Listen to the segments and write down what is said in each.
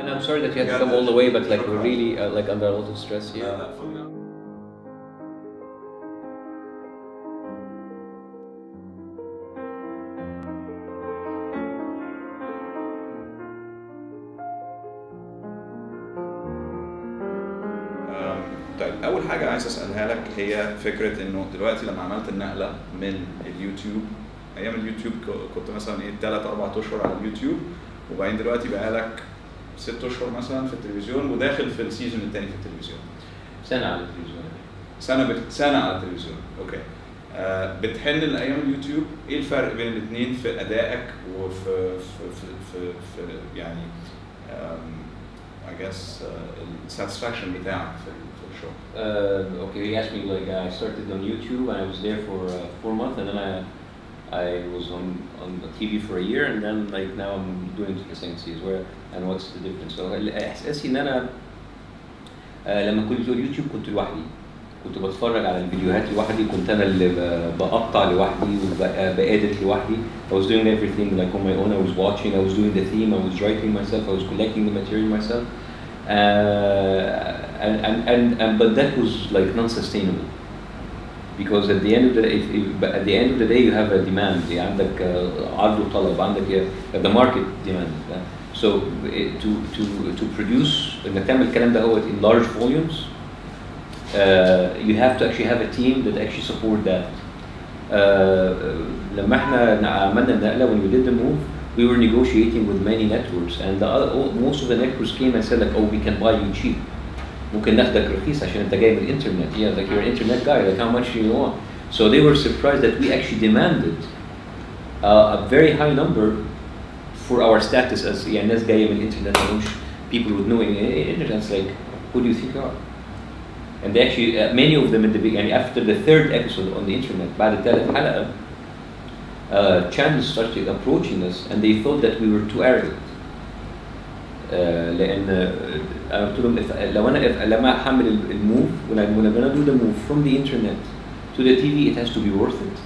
And I'm sorry that you had to come all the way, but like we're really like under a lot of stress here. طيب أول حاجة عايز أسألها لك هي فكرة إنه دلوقتي لما عملت النقلة من اليوتيوب، أيام اليوتيوب كنت مثلا إيه 3-4 أشهر على اليوتيوب، وبعدين دلوقتي بقالك 6 أشهر مثلا في التلفزيون وداخل في السيزون الثاني في التلفزيون. سنة على التلفزيون. سنة على التلفزيون، أوكي. بتحن لأيام اليوتيوب، إيه الفرق بين الاثنين في أدائك وفي في يعني I guess satisfaction بتاعك في الشغل. Okay, he asked me like I started on YouTube and I was there for 4 months and then I was on the TV for a year and then like now I'm doing the same series where and what's the difference. So إحساسي إن أنا لما كنت في اليوتيوب كنت لوحدي، كنت بتفرج على الفيديوهات لوحدي، كنت أنا اللي بقطع لوحدي وبأديت لوحدي. I was doing everything like on my own. I was watching, I was doing the theme, I was writing myself, I was collecting the material myself. But that was like non-sustainable because at the end of the day, at the end of the day you have a demand. عندك عرض وطلب، عندك the market demand. So to produce إنك تعمل الكلام ده هو in large volumes, you have to actually have a team that actually support that. لما احنا عملنا النقلة when we did the move, we were negotiating with many networks and most of the networks came and said like, oh, we can buy you cheap. ممكن ناخدك رخيص عشان انت جاي من الانترنت. Yeah, like you're an internet guy, like how much do you want? So they were surprised that we actually demanded a very high number for our status as يعني ناس جاية من الانترنت، people with no internet. It's like, who do you think you are? And they actually, many of them in the beginning, after the 3rd episode on the internet, بعد ثالث حلقة, channels started approaching us and they thought that we were too arrogant. لأن أنا قلت لهم لما أحمل الموف when I'm gonna do the move from the internet to the TV, it has to be worth it.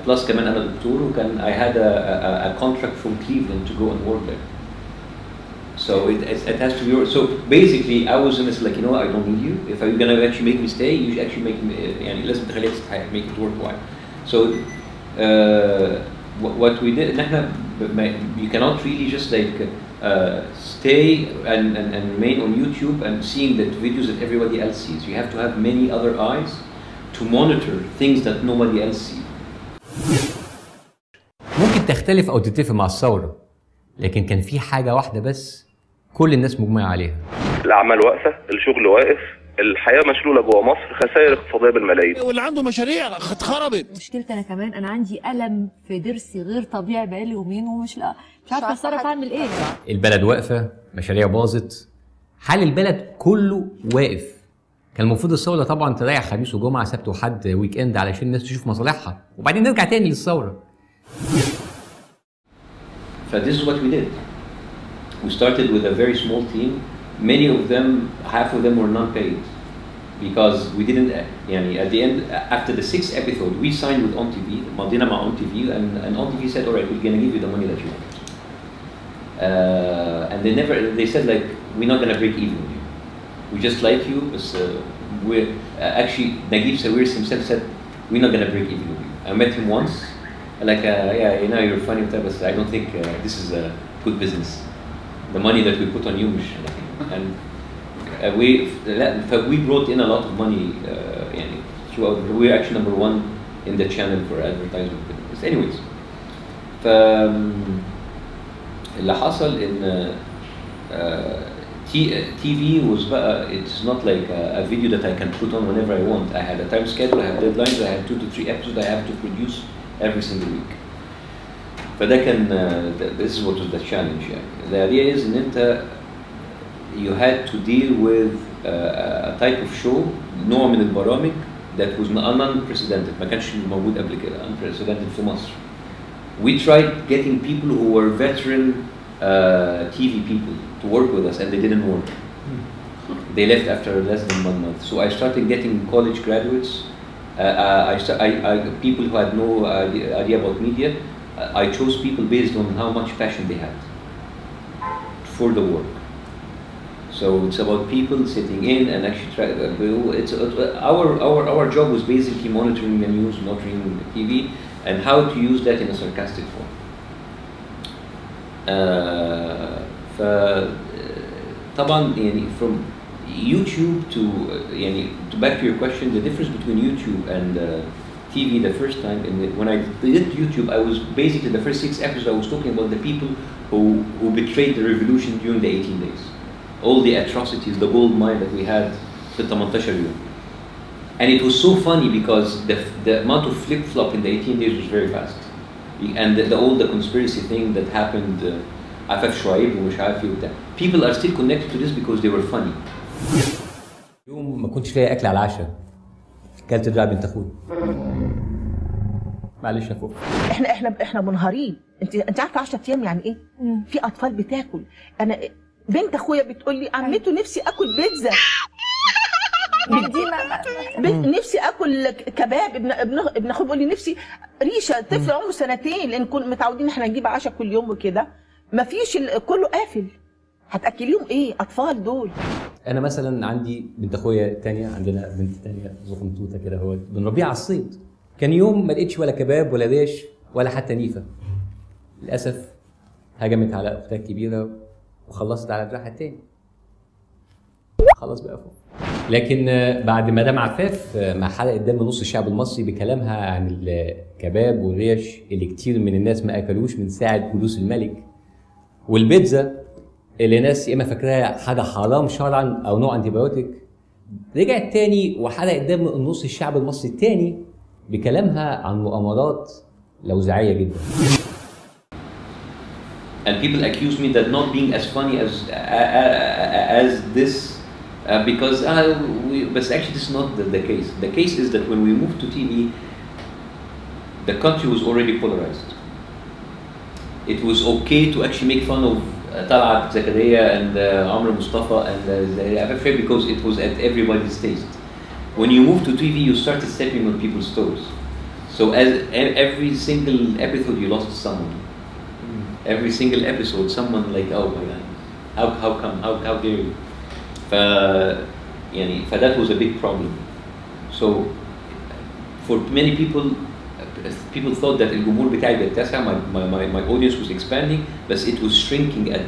Plus كمان أنا دكتور وكان I had a contract from Cleveland to go and work there. So it has to be worth. So basically I was like, you know what, I don't need you. If you're gonna actually make me stay, you should actually make me يعني لازم تخليها تستحق, make it worthwhile. So what we did, you cannot really just like stay and remain on YouTube and seeing the videos that everybody else sees. You have to have many other eyes to monitor things that nobody else sees. ممكن تختلف أو تتفق مع الثورة، لكن كان في حاجة واحدة بس كل الناس مجمعة عليها. الأعمال واقفة، الشغل واقف، الحياة مشلولة جوه مصر، خسائر اقتصادية بالملايين. واللي عنده مشاريع اتخربت. مشكلتي أنا كمان، أنا عندي ألم في ضرسي غير طبيعي بقالي يومين ومش عارفة أتصرف أعمل إيه. البلد واقفة، مشاريع باظت، حال البلد كله واقف. كان المفروض الثورة طبعا تريح خميس وجمعة سبت وحد ويك إند علشان الناس تشوف مصالحها، وبعدين نرجع تاني للثورة. So this is what we did. We started with a very small team. Many of them, half of them were non-paid because we didn't. At the end, after the 6th episode, we signed with OnTV, مضينا مع OnTV, and OnTV said, "All right, we're gonna give you the money that you want." And they said like, "We're not gonna break even with you. We just like you." We're actually Naguib Sawiris himself said, "We're not gonna break even with you." I met him once. Like, yeah, you know, you're funny, but I don't think this is a good business. The money that we put on you, and we brought in a lot of money. Throughout, we're actually #1 in the channel for advertisement. Anyways, اللي حصل إن TV was it's not like a video that I can put on whenever I want. I had a time schedule, I have deadlines, I have 2 to 3 episodes I have to produce every single week. فده كان this is what was the challenge. The idea is ان انت you had to deal with a type of show, نوع من البرامج that was unprecedented. ما كانش موجود قبل كده, unprecedented في مصر. We tried getting people who were veteran TV people to work with us and they didn't work. They left after less than 1 month. So I started getting college graduates. People who had no idea about media. I chose people based on how much passion they had for the work. So it's about people sitting in and actually try. Our job was basically monitoring the news, monitoring the TV, and how to use that in a sarcastic form. طبعا يعني from YouTube to back to your question, the difference between YouTube and TV the first time, when I did YouTube, I was basically the first 6 episodes I was talking about the people who betrayed the revolution during the 18 days. All the atrocities, the gold mine that we had في 18 يوم. And it was so funny because the amount of flip-flop in the 18 days was very fast. And all the conspiracy thing that happened, عفاف شعيب ومش عارف ايه وبتاع. People are still connected to this because they were funny. يوم ما كنتش لاقي اكل على العشاء، كلت دراع بنت اخويا. معلش يا فوق. احنا منهارين. انت عارفه 10 ايام يعني ايه؟ في اطفال بتاكل. انا بنت اخويا بتقول لي عمته نفسي اكل بيتزا. نفسي اكل كباب. ابن اخويا بيقول لي نفسي ريشه. طفل عمره 2 سنين، لان كنا متعودين احنا نجيب عشاء كل يوم وكده. مفيش، كله قافل. هتاكليهم ايه اطفال دول؟ انا مثلا عندي بنت اخويا الثانيه، عندنا بنت ثانيه زغنطوطه كده، هو بنربيها على الصيد. كان يوم ما لقيتش ولا كباب ولا ريش ولا حتى نيفه. للاسف هجمت على اختها الكبيره وخلصت على دراعها الثاني. خلاص بقى فوق. لكن بعد ما دام عفاف مع حلقه دم نص الشعب المصري بكلامها عن الكباب والريش اللي كتير من الناس ما اكلوش من ساعه جلوس الملك، والبيتزا اللي ناس يا اما فاكراها حاجه حرام شرعا او نوع انتيبيوتيك، رجعت تاني وحرقت دم نص الشعب المصري التاني بكلامها عن مؤامرات لوزعيه جدا. And people accuse me that not being as funny as this because but actually this is not the case. The case is that when we moved to TV, the country was already polarized. It was okay to actually make fun of Tarek, Zakaria and Amr Mustafa and Zahir because it was at everybody's taste. When you move to TV, you started stepping on people's toes. So as every single episode, you lost someone. Every single episode, someone like, oh my God, how come, how dare you? That was a big problem. So for many people thought that الجمهور بتاعي بيتسع, my audience was expanding, but it was shrinking at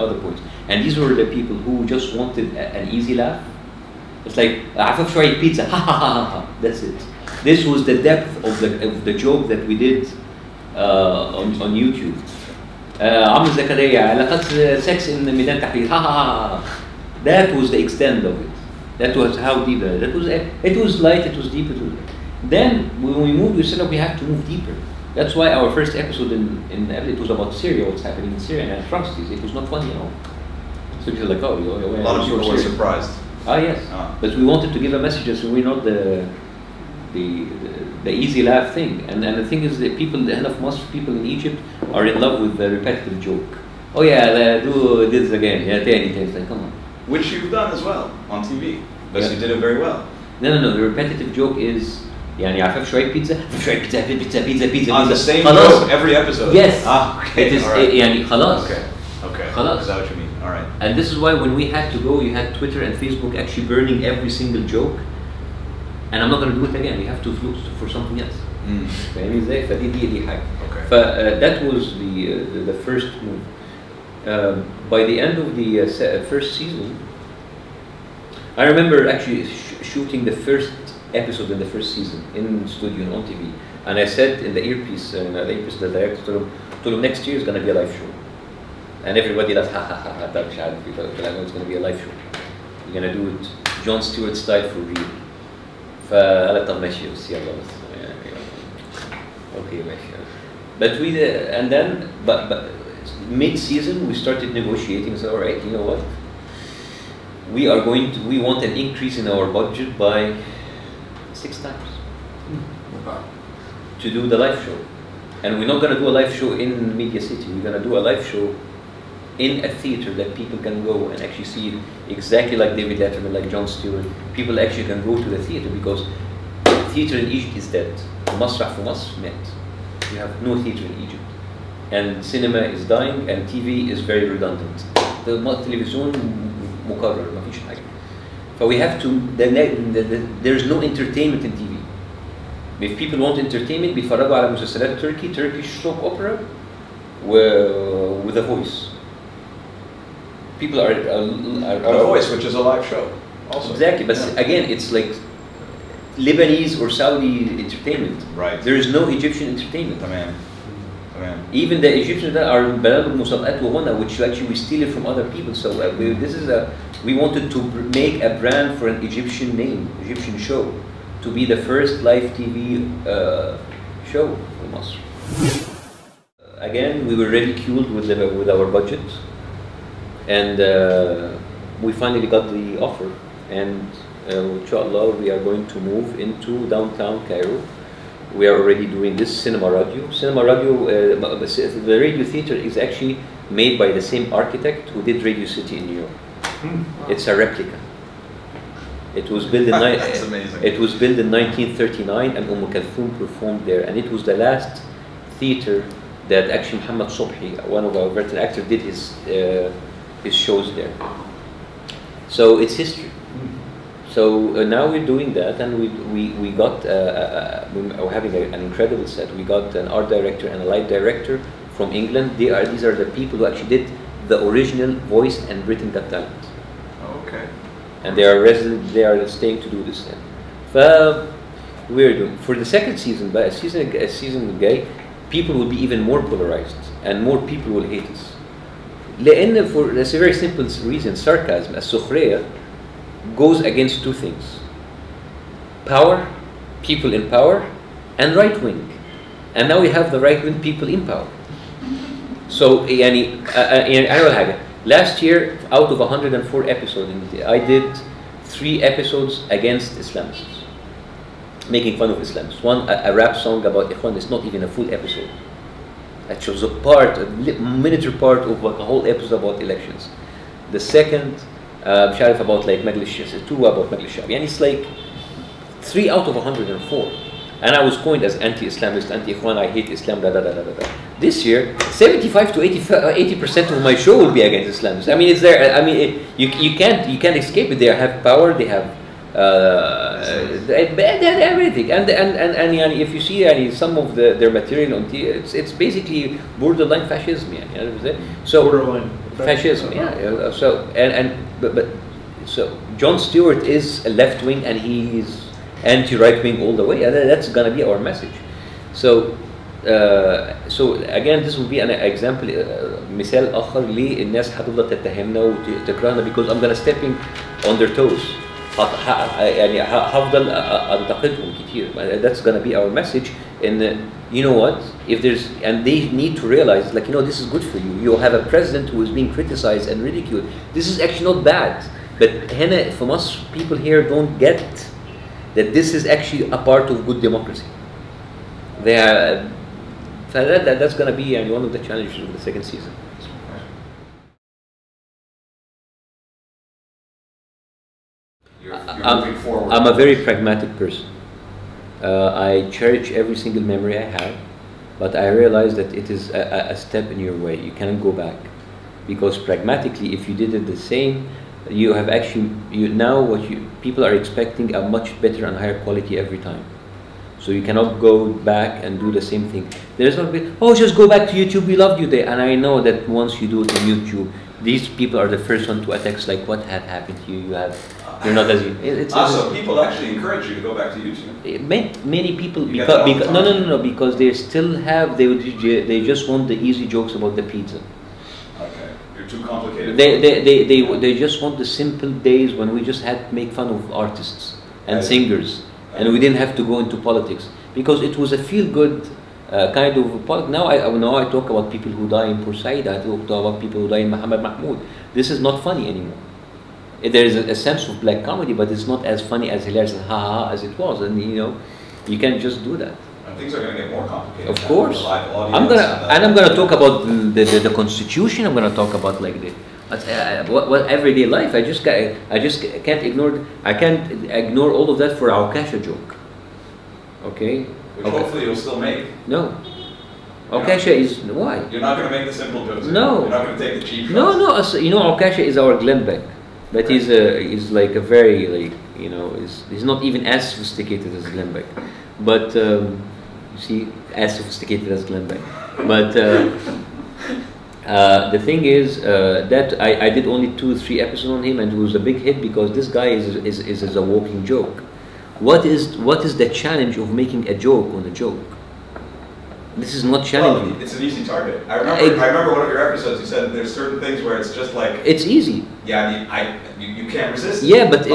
other points. And these were the people who just wanted an easy laugh. It's like عفاف شوية pizza, ha ha ha ha. That's it. This was the depth of the joke that we did on YouTube. عمرو زكريا علاقات sex in ميدان تحرير, ha ha ha. That was the extent of it. That was how deep that was. It was light, it was deep, it was. Then when we moved, we said we have to move deeper. That's why our first episode it was about Syria, what's happening in Syria and atrocities. It was not funny at all. So people were like, oh, a lot of people were surprised. Ah yes, but we wanted to give a message, so we're not the easy laugh thing. And the thing is that most people in Egypt are in love with the repetitive joke. Oh yeah, do this again. Yeah, tani. It's like, come on. Which you've done as well on TV, but you did it very well. No. The repetitive joke is يعني عفاف شوية بيتزا On the same joke every episode. Yes. Okay. It is يعني خلاص. Okay. خلاص. Is that what you mean? All right. And this is why when we had to go, you had Twitter and Facebook actually burning every single joke. And I'm not going to do it again. We have to look for something else. فاهمني ازاي؟ فدي حاجة. Okay. That was the first move. By the end of the first season, I remember actually shooting the first episode in the first season in studio on TV, and I said in the earpiece, the director told him next year is going to be a live show, and everybody laughed, ha ha ha ha. It's going to be a live show. We're going to do it Jon Stewart style for real. فقال طب ماشي بس يلا بس okay ماشي. But we and then but mid-season we started negotiating. So all right, you know what? We want an increase in our budget by 6 times to do the live show, and we're not going to do a live show in Media City. We're going to do a live show in a theater that people can go and actually see exactly like David Letterman, like Jon Stewart. People actually can go to the theater because theater in Egypt is dead. مسرح في مصر مات. You have no theater in Egypt. and cinema is dying, and TV is very redundant. التلفزيون مكرر ما فيش حاجة. So we have to, there's no entertainment in TV. If people want entertainment بيتفرجوا على مسلسلات Turkish soap opera with a voice. People are A Voice, which is a live show also. Exactly, but again, it's like Lebanese or Saudi entertainment. Right. There is no Egyptian entertainment. تمام. Even the Egyptians that are برامج مسابقات وغنى, which actually we steal it from other people. So we wanted to make a brand for an Egyptian name, Egyptian show, to be the first live TV show in Masr. Again, we were ridiculed with our budget, and we finally got the offer, and inshallah we are going to move into downtown Cairo. We are already doing this cinema radio. Cinema radio, the radio theater is actually made by the same architect who did Radio City in New York. It's a replica. It was built in That's amazing. It was built in 1939, and Kulthum performed there, and it was the last theater that actually Muhammad Sobhi, one of our veteran actors, did his shows there. So it's history. So now we're doing that, and we got we're having an incredible set. We got an art director and a light director from England. These are the people who actually did the original Voice and Britain Got Talent. Okay. And they are resident. They are staying to do this thing. We're doing for the second season. But a season gay, people will be even more polarized, and more people will hate us. That's a very simple reason. Sarcasm, السخرية, goes against two things: power, people in power, and right wing. And now we have the right wing people in power. So last year, out of 104 episodes, I did 3 episodes against Islamists, making fun of Islamists. One, a rap song about Ikhwan. It's not even a full episode. That shows a miniature part of a whole episode about elections. The second, مش عارف about like مجلس 2 about مجلس الشعب. And it's like 3 out of 104. And I was coined as anti-Islamist, anti-Ikhwan, I hate Islam, da da da da da. This year, 75 to 80% of my show will be against Islamists. I mean, it's there. I mean, you can't escape it. They have power. They have everything. And if you see some of their material on TV, it's basically borderline fascism. So Borderline fascism. Yeah. So so Jon Stewart is a left wing, and he's anti-right wing all the way. That's gonna be our message. So again, this will be an example, مثال آخر ليه الناس هتفضل تتهمنا وتكرهنا because I'm gonna stepping on their toes. يعني هفضل أنتقدهم كتير. That's gonna be our message. And you know what? If there's, and they need to realize, like, this is good for you. You have a president who is being criticized and ridiculed. This is actually not bad. But هنا في مصر, people here don't get that this is actually a part of good democracy. They are, that's going to be one of the challenges of the second season. You're moving forward. I'm a very pragmatic person. I cherish every single memory I have, but I realize that it is a step in your way. You cannot go back, because pragmatically, if you did it the same, you have actually, people are expecting a much better and higher quality every time. So you cannot go back and do the same thing. There's not be, just go back to YouTube, we loved you there. And I know that once you do it on YouTube, these people are the first one to attack, like, what had happened to you? You're not as you. So people actually encourage you to go back to YouTube. Many people, because they still have, they just want the easy jokes about the pizza. Okay, you're too complicated. They just want the simple days when we just had to make fun of artists and singers, and we didn't have to go into politics, because it was a feel-good kind of politics. Now I talk about people who die in Port Said. I talk about people who die in Mohammed Mahmoud. This is not funny anymore. There is a sense of black comedy, but it's not as funny, as hilarious, and ha as it was. And you can't just do that. And things are going to get more complicated. Of course, I'm gonna talk about the Constitution. I'm gonna talk about like what everyday life. I just can't ignore. I can't ignore all of that for our Kasha joke. Okay. Which hopefully you'll still make. No. Okasha is why? You're not going to make the simple jokes. No. You're not going to take the cheap No, shots. no. You know, Okasha is our Glenbeck, but he's like a very like he's not even as sophisticated as Glenbeck, but you see, as sophisticated as Glenbeck, but. The thing is that I did only 2 or 3 episodes on him, and it was a big hit because this guy is a walking joke. What is the challenge of making a joke on a joke? This is not challenging. Well, it's an easy target. I remember one of your episodes. You said there's certain things where it's just like it's easy. Yeah, you can't resist. Yeah, but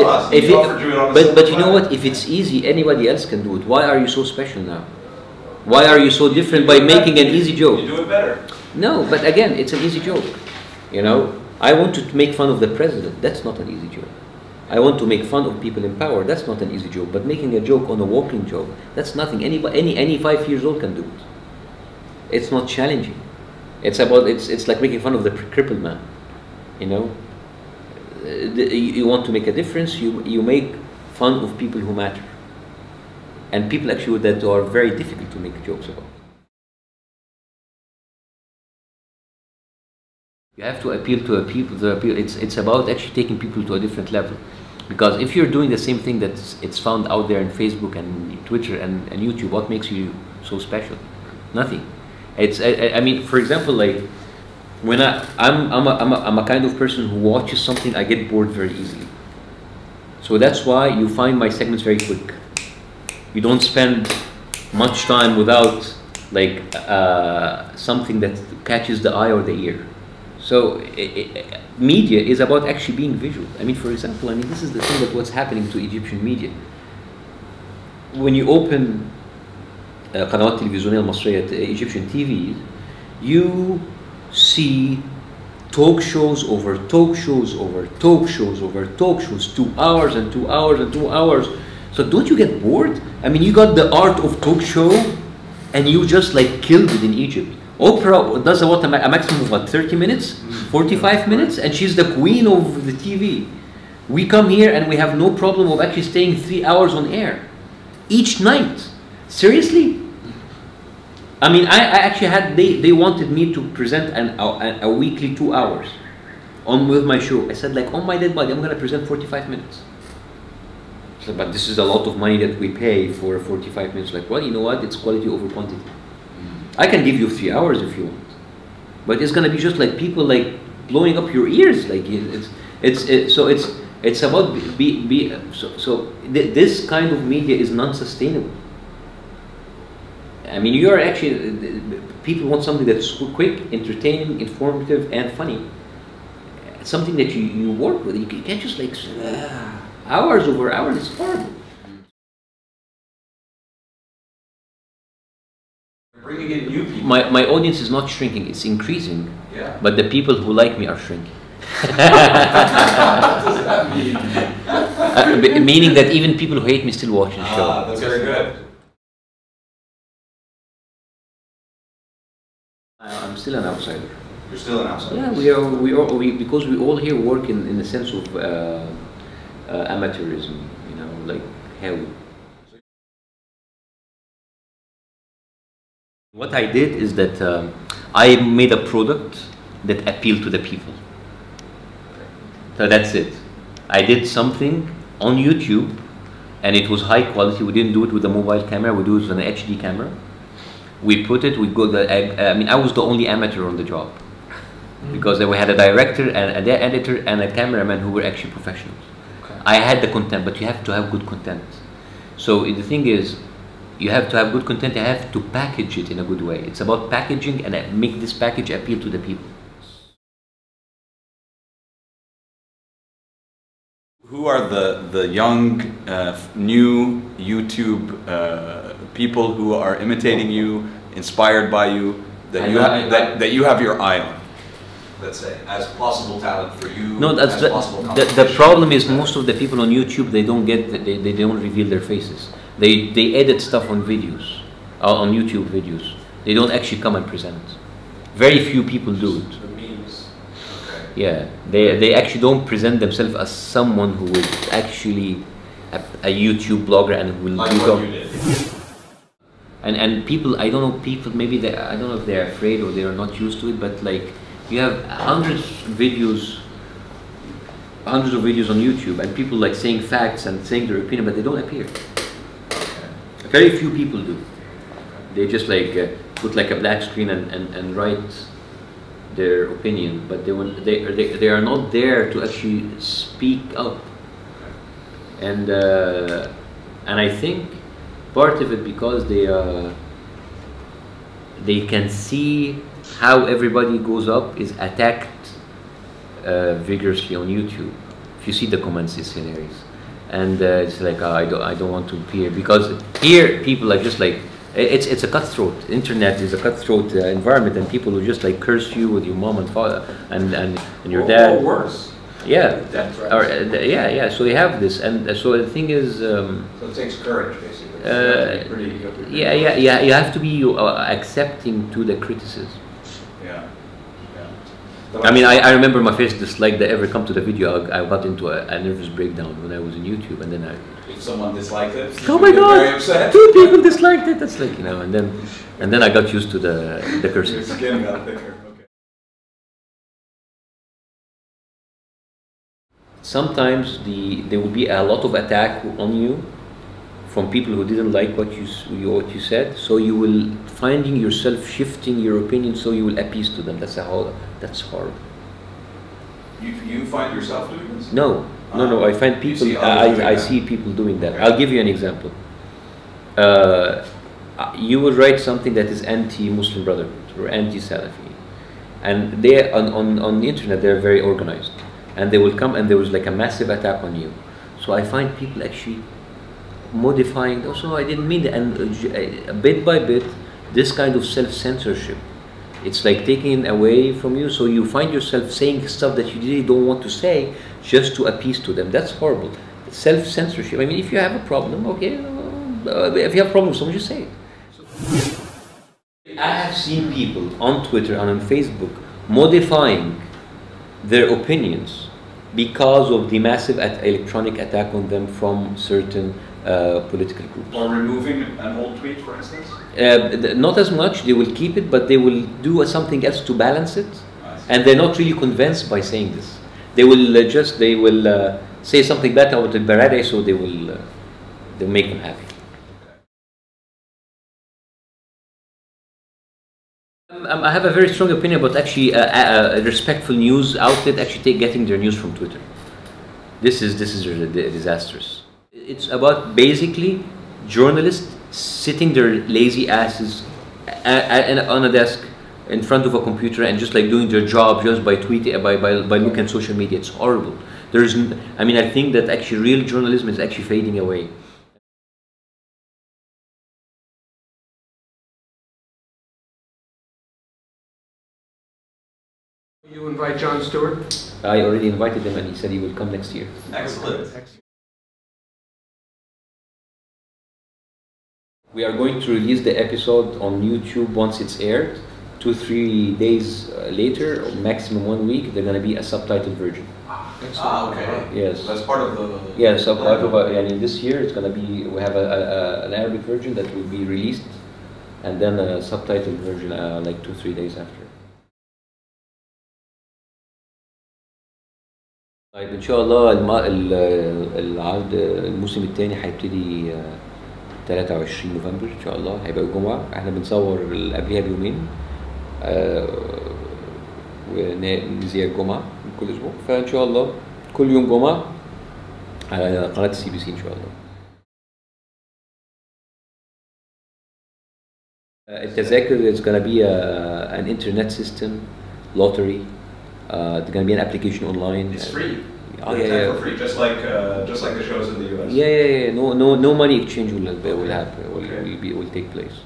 but you know what? If it's easy, anybody else can do it. Why are you so special now? Why are you so different by making an easy joke? You do it better. No, but again, it's an easy joke. You know, I want to make fun of the president. That's not an easy joke. I want to make fun of people in power. That's not an easy joke. But making a joke on a walking joke, that's nothing. Any 5 years old can do it. It's not challenging. It's like making fun of the crippled man. You know, you want to make a difference. You make fun of people who matter, and people actually that are very difficult to make jokes about. You have to appeal to people. It's about actually taking people to a different level, because if you're doing the same thing that it's found out there in Facebook and Twitter and YouTube, what makes you so special? Nothing. I mean, for example, like when I'm a kind of person who watches something, I get bored very easily. So that's why you find my segments very quick. You don't spend much time without like something that catches the eye or the ear. So media is about actually being visual. I mean, for example, this is the thing that what's happening to Egyptian media. When you open قنوات التلفزيونية المصرية, Egyptian TV, you see talk shows over talk shows over talk shows over talk shows, 2 hours and 2 hours and 2 hours. So don't you get bored? I mean, you got the art of talk show, and you just like killed it in Egypt. Oprah does a maximum of what, 30 minutes, 45 minutes, and she's the queen of the TV. We come here and we have no problem of actually staying 3 hours on air each night. Seriously? I mean, I actually had, they wanted me to present a weekly 2 hours with my show. I said, like, on my dead body, I'm going to present 45 minutes. So, but this is a lot of money that we pay for 45 minutes. Like, well, you know what? It's quality over quantity. I can give you 3 hours if you want, but it's gonna be just like people like blowing up your ears. Like it's about this kind of media is non-sustainable. I mean, you are actually, people want something that's quick, entertaining, informative, and funny. Something that you work with. You can't just like hours over hours. It's horrible. Bringing in new people. My audience is not shrinking, it's increasing. Yeah. But the people who like me are shrinking. What does that mean? Meaning that even people who hate me still watch the show. That's very good. I'm still an outsider. You're still an outsider. Yeah, we because we all here work in the sense of amateurism, you know, like hell. What I did is that I made a product that appealed to the people. So that's it. I did something on YouTube, and it was high quality. We didn't do it with a mobile camera. We do it with an HD camera. We put it. I mean, I was the only amateur on the job, because we had a director and an editor and a cameraman who were actually professionals. Okay. I had the content, but you have to have good content. So the thing is, you have to have good content. You have to package it in a good way. It's about packaging and make this package appeal to the people. Who are the young, new YouTube people who are imitating you, inspired by you, that you have your eye on? Let's say, as possible talent for you. No, that's the problem is most of the people on YouTube, they don't reveal their faces. They edit stuff on videos, on YouTube videos. They don't actually come and present. Very few people do it. The memes. Okay. Yeah, they actually don't present themselves as someone who is actually a YouTube blogger and who will like do what you did. and people, I don't know, people maybe they, I don't know if they're afraid or they are not used to it, but like you have hundreds of videos on YouTube, and people like saying facts and saying their opinion, but they don't appear. Very few people do. They just like put like a black screen and write their opinion, but they are not there to actually speak up. And I think part of it because they can see how everybody goes up is attacked vigorously on YouTube. If you see the comments, it's hilarious, and it's like I don't want to appear, because here people are just like it's a cutthroat. Internet is a cutthroat environment, and people will just like curse you with your mom and father and your dad. Or worse. Yeah. Death threats. Or, yeah. So they have this, and so the thing is. So it takes courage, basically. Yeah. You have to be accepting to the criticism. Yeah. I mean, I remember my first dislike that ever come to the video. I got into a nervous breakdown when I was in YouTube, and then if someone disliked it, oh my God, very upset. 2 people disliked it. That's like, you know, and then I got used to the curses. Your skin got thicker. Okay. Sometimes there will be a lot of attack on you from people who didn't like what you said. So you will finding yourself shifting your opinion, so you will appease to them. That's horrible. You find yourself doing this? No. I find people. I see people doing that. Okay. I'll give you an example. You will write something that is anti-Muslim Brotherhood or anti-Salafi, and they on the internet they're very organized, and they will come and there was like a massive attack on you. So I find people actually modifying. Also, I didn't mean that, and bit by bit, this kind of self-censorship. It's like taking away from you, so you find yourself saying stuff that you really don't want to say just to appease to them. That's horrible. Self-censorship. I mean, if you have a problem, okay, if you have a problem with someone, just say it. I have seen people on Twitter and on Facebook modifying their opinions because of the massive electronic attack on them from certain political groups. Or removing an old tweet, for instance? Not as much. They will keep it, but they will do something else to balance it. And they're not really convinced by saying this. They will say something bad about the Barade, so they'll make them happy. I have a very strong opinion about actually a respectful news outlet actually getting their news from Twitter. This is disastrous. It's about basically journalists sitting their lazy asses on a desk in front of a computer and just like doing their job just by tweeting, by looking at social media. It's horrible. I think that actually real journalism is actually fading away. You invite Jon Stewart? I already invited him, and he said he will come next year. Excellent. We are going to release the episode on YouTube once it's aired. 2-3 days later, or maximum 1 week, they're going to be a subtitled version. Okay. Yes. That's part of the... Yeah, so part of and this year it's going to be, we have an Arabic version that will be released, and then a subtitled version like 2-3 days after. طيب ان شاء الله العرض الموسم الثاني هيبتدي 23 نوفمبر ان شاء الله، هيبقى الجمعه. احنا بنصور قبلها بيومين ونذيع الجمعه من كل اسبوع، فان شاء الله كل يوم جمعه على قناه CBC ان شاء الله. التذاكر is gonna be an internet system lottery. There's going to be an application online. It's free. Oh yeah, for free, just like the shows in the US. Yeah. No money exchange will happen. Will take place.